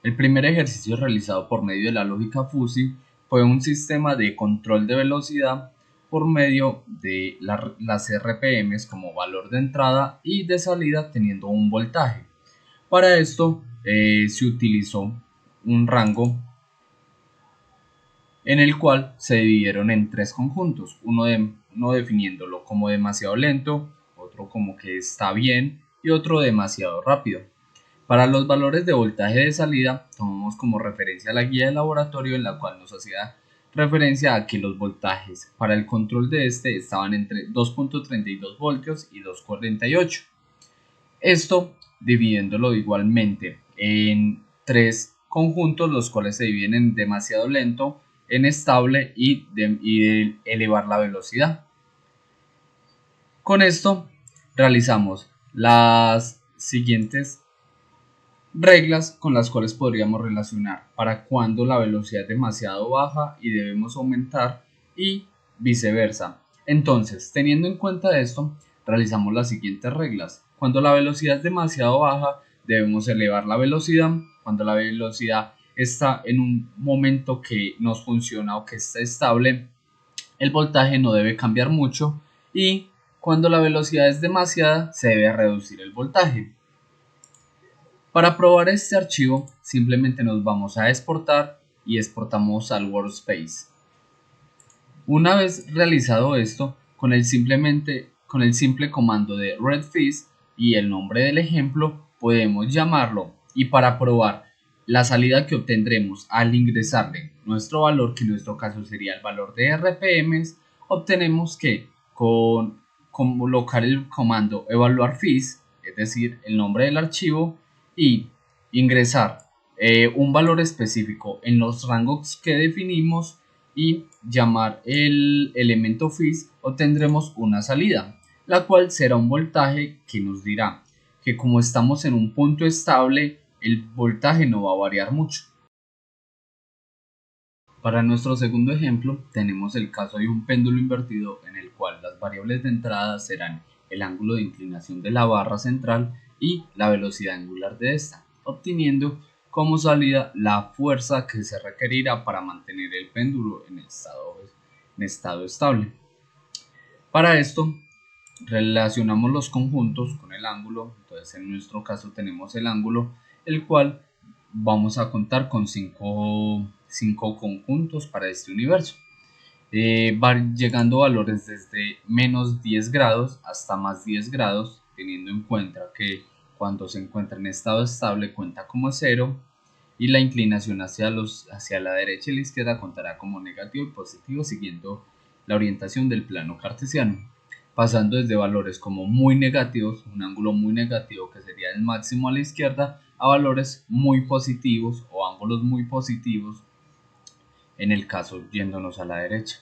El primer ejercicio realizado por medio de la lógica fuzzy fue un sistema de control de velocidad por medio de las RPMs como valor de entrada y de salida teniendo un voltaje. Para esto se utilizó un rango en el cual se dividieron en tres conjuntos, uno definiéndolo como demasiado lento, otro como que está bien y otro demasiado rápido. Para los valores de voltaje de salida, tomamos como referencia la guía de laboratorio en la cual nos hacía referencia a que los voltajes para el control de este estaban entre 2.32 voltios y 2.48. Esto dividiéndolo igualmente en tres conjuntos, los cuales se dividen en demasiado lento, en estable y de elevar la velocidad. Con esto realizamos las siguientes reglas con las cuales podríamos relacionar para cuando la velocidad es demasiado baja y debemos aumentar y viceversa. Entonces, teniendo en cuenta esto, realizamos las siguientes reglas. Cuando la velocidad es demasiado baja, debemos elevar la velocidad. Cuando la velocidad está en un momento que nos funciona o que está estable, el voltaje no debe cambiar mucho y cuando la velocidad es demasiada, se debe reducir el voltaje. Para probar este archivo, simplemente nos vamos a exportar y exportamos al workspace. Una vez realizado esto, con el simple comando de redFizz y el nombre del ejemplo, podemos llamarlo, y para probar la salida que obtendremos al ingresarle nuestro valor, que en nuestro caso sería el valor de RPMs, obtenemos que con colocar el comando evaluar_fizz, es decir, el nombre del archivo, y ingresar un valor específico en los rangos que definimos y llamar el elemento fizz, obtendremos una salida, la cual será un voltaje que nos dirá que como estamos en un punto estable, el voltaje no va a variar mucho. Para nuestro segundo ejemplo, tenemos el caso de un péndulo invertido en el cual las variables de entrada serán el ángulo de inclinación de la barra central y la velocidad angular de esta, obteniendo como salida la fuerza que se requerirá para mantener el péndulo en estado estable. Para esto, relacionamos los conjuntos con el ángulo. Entonces, en nuestro caso tenemos el ángulo, el cual vamos a contar con cinco conjuntos para este universo. Va llegando valores desde menos 10 grados hasta más 10 grados, teniendo en cuenta que cuando se encuentra en estado estable cuenta como 0 y la inclinación hacia la derecha y la izquierda contará como negativo y positivo siguiendo la orientación del plano cartesiano, pasando desde valores como muy negativos, un ángulo muy negativo que sería el máximo a la izquierda, a valores muy positivos o ángulos muy positivos en el caso yéndonos a la derecha.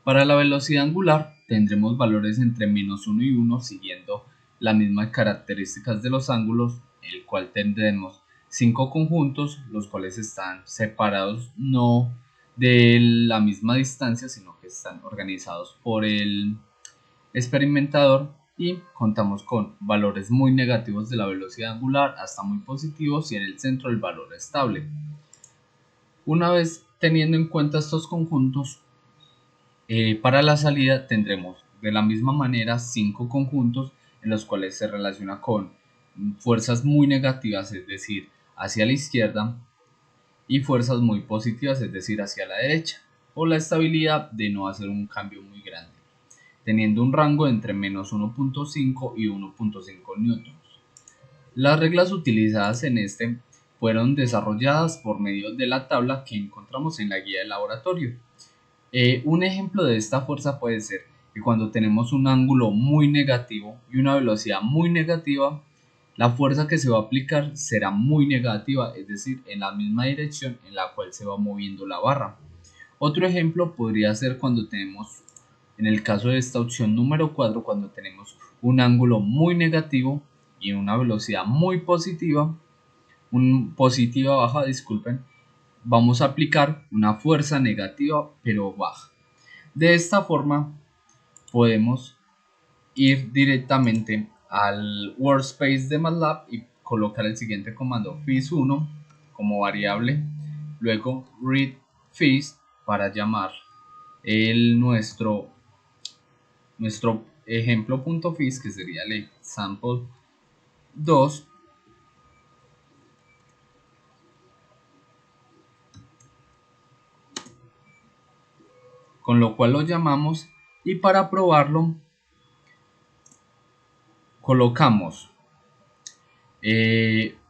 Para la velocidad angular tendremos valores entre menos 1 y 1 siguiendo las mismas características de los ángulos, el cual tendremos 5 conjuntos, los cuales están separados no de la misma distancia, sino que están organizados por el experimentador, y contamos con valores muy negativos de la velocidad angular hasta muy positivos y en el centro el valor estable. Una vez teniendo en cuenta estos conjuntos, para la salida tendremos de la misma manera 5 conjuntos en los cuales se relaciona con fuerzas muy negativas, es decir, hacia la izquierda, y fuerzas muy positivas, es decir, hacia la derecha, o la estabilidad de no hacer un cambio muy grande, teniendo un rango entre menos 1.5 y 1.5 newtons. Las reglas utilizadas en este fueron desarrolladas por medio de la tabla que encontramos en la guía de laboratorio. Un ejemplo de esta fuerza puede ser que cuando tenemos un ángulo muy negativo y una velocidad muy negativa, la fuerza que se va a aplicar será muy negativa, es decir, en la misma dirección en la cual se va moviendo la barra. Otro ejemplo podría ser cuando tenemos, en el caso de esta opción número 4, cuando tenemos un ángulo muy negativo y una velocidad muy positiva, positiva baja, disculpen, vamos a aplicar una fuerza negativa pero baja. De esta forma podemos ir directamente al workspace de MATLAB y colocar el siguiente comando fizz1 como variable, luego readFees para llamar nuestro ejemplo.fis, que sería el example 2, con lo cual lo llamamos, y para probarlo colocamos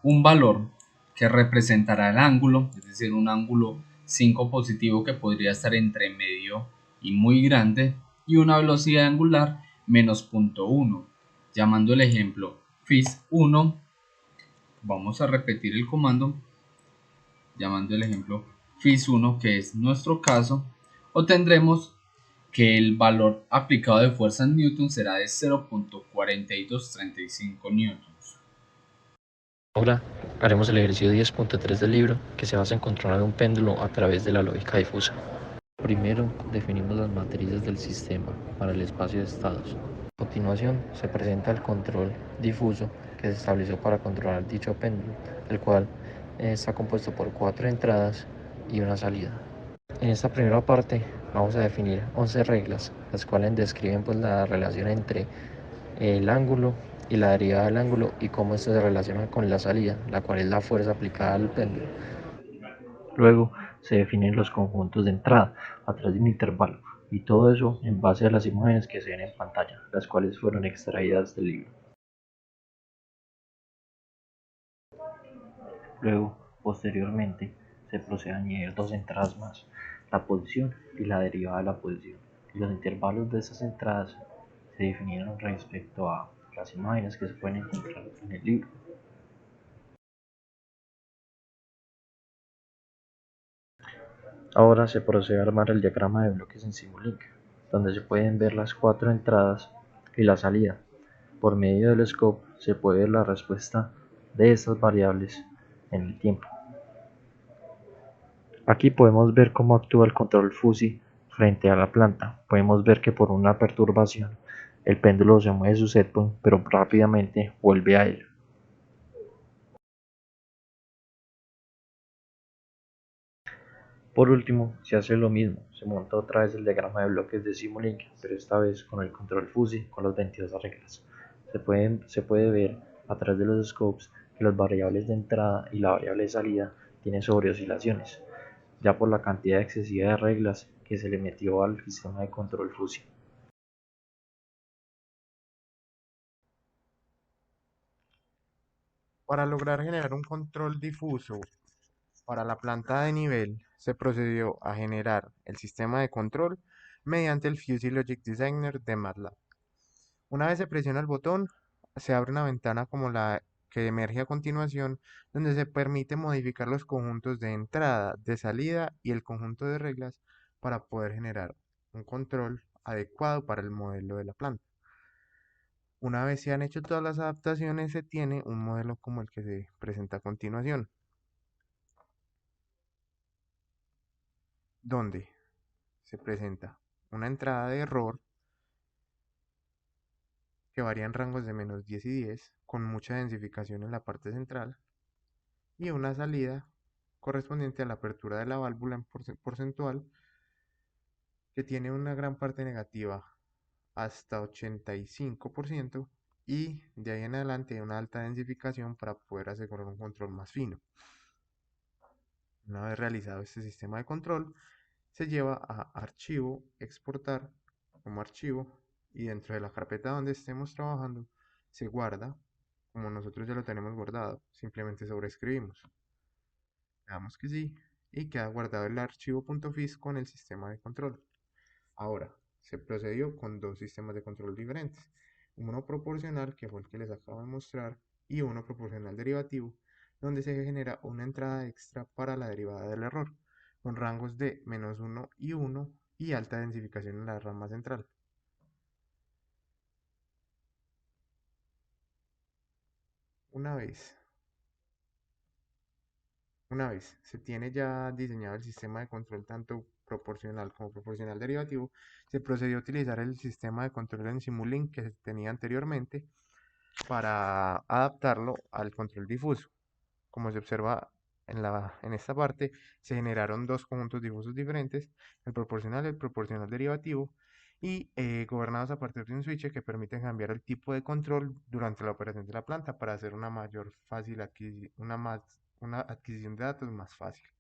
un valor que representará el ángulo, es decir, un ángulo 5 positivo que podría estar entre medio y muy grande, y una velocidad angular menos 0.1, llamando el ejemplo fis1. Vamos a repetir el comando llamando el ejemplo fis1, que es nuestro caso. Obtendremos que el valor aplicado de fuerza en newton será de 0.4235 newtons. Ahora haremos el ejercicio 10.3 del libro, que se basa en controlar un péndulo a través de la lógica difusa. Primero definimos las matrices del sistema para el espacio de estados. A continuación se presenta el control difuso que se estableció para controlar dicho péndulo, el cual está compuesto por 4 entradas y una salida. En esta primera parte vamos a definir 11 reglas, las cuales describen la relación entre el ángulo y la derivada del ángulo y cómo esto se relaciona con la salida, la cual es la fuerza aplicada al péndulo. Luego se definen los conjuntos de entrada a través de un intervalo, y todo eso en base a las imágenes que se ven en pantalla, las cuales fueron extraídas del libro. Luego, posteriormente, se procede a añadir dos entradas más, la posición y la derivada de la posición, y los intervalos de esas entradas se definieron respecto a las imágenes que se pueden encontrar en el libro. Ahora se procede a armar el diagrama de bloques en Simulink, donde se pueden ver las 4 entradas y la salida. Por medio del scope se puede ver la respuesta de estas variables en el tiempo. Aquí podemos ver cómo actúa el control fuzzy frente a la planta. Podemos ver que por una perturbación el péndulo se mueve de su setpoint, pero rápidamente vuelve a él. Por último, se hace lo mismo, se monta otra vez el diagrama de bloques de Simulink, pero esta vez con el control fuzzy con las 22 reglas. Se puede ver a través de los scopes que las variables de entrada y la variable de salida tienen sobreoscilaciones, ya por la cantidad excesiva de reglas que se le metió al sistema de control fuzzy. Para lograr generar un control difuso para la planta de nivel, se procedió a generar el sistema de control mediante el Fuzzy Logic Designer de MATLAB. Una vez se presiona el botón, se abre una ventana como la que emerge a continuación, donde se permite modificar los conjuntos de entrada, de salida y el conjunto de reglas para poder generar un control adecuado para el modelo de la planta. Una vez se han hecho todas las adaptaciones, se tiene un modelo como el que se presenta a continuación, donde se presenta una entrada de error que varía en rangos de -10 y 10, con mucha densificación en la parte central, y una salida correspondiente a la apertura de la válvula en porcentual, que tiene una gran parte negativa hasta 85%, y de ahí en adelante hay una alta densificación para poder asegurar un control más fino. Una vez realizado este sistema de control, se lleva a archivo, exportar como archivo, y dentro de la carpeta donde estemos trabajando se guarda. Como nosotros ya lo tenemos guardado, simplemente sobreescribimos. Le damos que sí y queda guardado el archivo .fis con el sistema de control. Ahora, se procedió con dos sistemas de control diferentes. Uno proporcional, que fue el que les acabo de mostrar, y uno proporcional derivativo, donde se genera una entrada extra para la derivada del error, con rangos de -1 y 1 y alta densificación en la rama central. Una vez, una vez se tiene ya diseñado el sistema de control tanto proporcional como proporcional derivativo, se procedió a utilizar el sistema de control en Simulink que se tenía anteriormente para adaptarlo al control difuso. Como se observa En esta parte se generaron dos conjuntos difusos diferentes, el proporcional derivativo, y gobernados a partir de un switch que permiten cambiar el tipo de control durante la operación de la planta para hacer una mayor fácil una adquisición de datos más fácil.